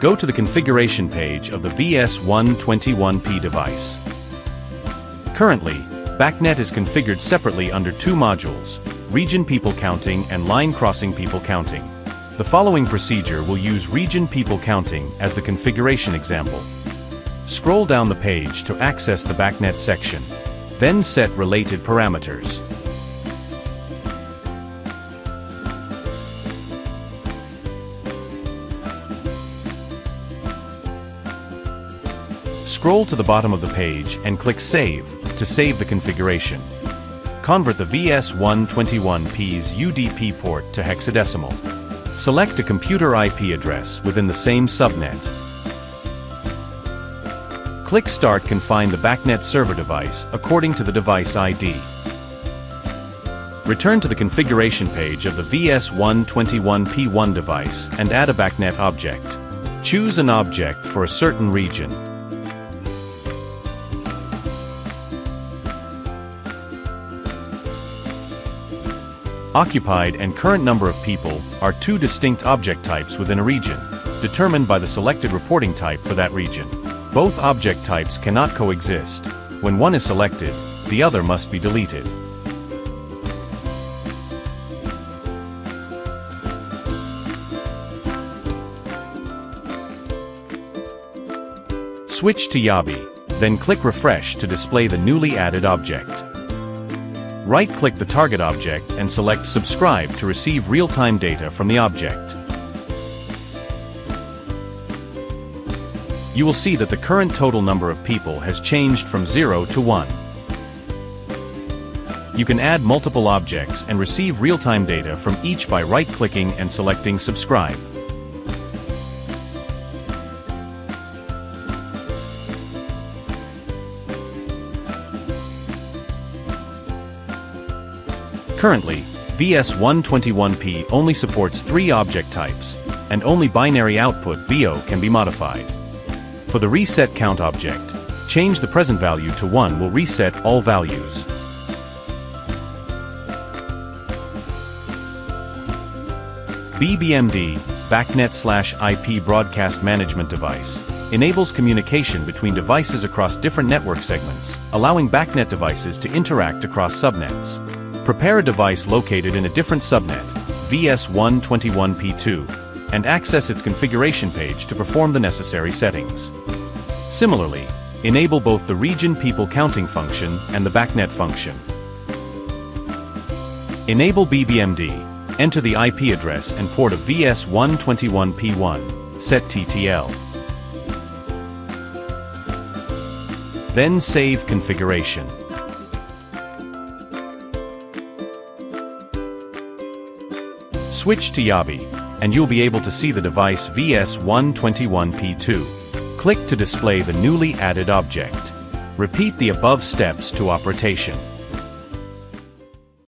Go to the configuration page of the VS121-P device. Currently, BACnet is configured separately under two modules, Region People Counting and Line Crossing People Counting. The following procedure will use Region People Counting as the configuration example. Scroll down the page to access the BACnet section. Then set related parameters. Scroll to the bottom of the page and click Save to save the configuration. Convert the VS121-P's UDP port to hexadecimal. Select a computer IP address within the same subnet. Click Start. Confine the BACnet server device according to the device ID. Return to the configuration page of the VS121-P1 device and add a BACnet object. Choose an object for a certain region. Occupied and current number of people are two distinct object types within a region, determined by the selected reporting type for that region. Both object types cannot coexist. When one is selected, the other must be deleted. Switch to Yabi, then click Refresh to display the newly added object. Right-click the target object and select Subscribe to receive real-time data from the object. You will see that the current total number of people has changed from 0 to 1. You can add multiple objects and receive real-time data from each by right-clicking and selecting Subscribe. Currently, VS121-P only supports 3 object types, and only binary output BO can be modified. For the reset count object, change the present value to 1 will reset all values. BMD, BACnet/IP Broadcast Management Device, enables communication between devices across different network segments, allowing BACnet devices to interact across subnets. Prepare a device located in a different subnet, VS121-P2, and access its configuration page to perform the necessary settings. Similarly, enable both the Region People Counting function and the BACnet function. Enable BMD, enter the IP address and port of VS121-P1, set TTL. Then save configuration. Switch to Yabi, and you'll be able to see the device VS121-P2. Click to display the newly added object. Repeat the above steps to operation.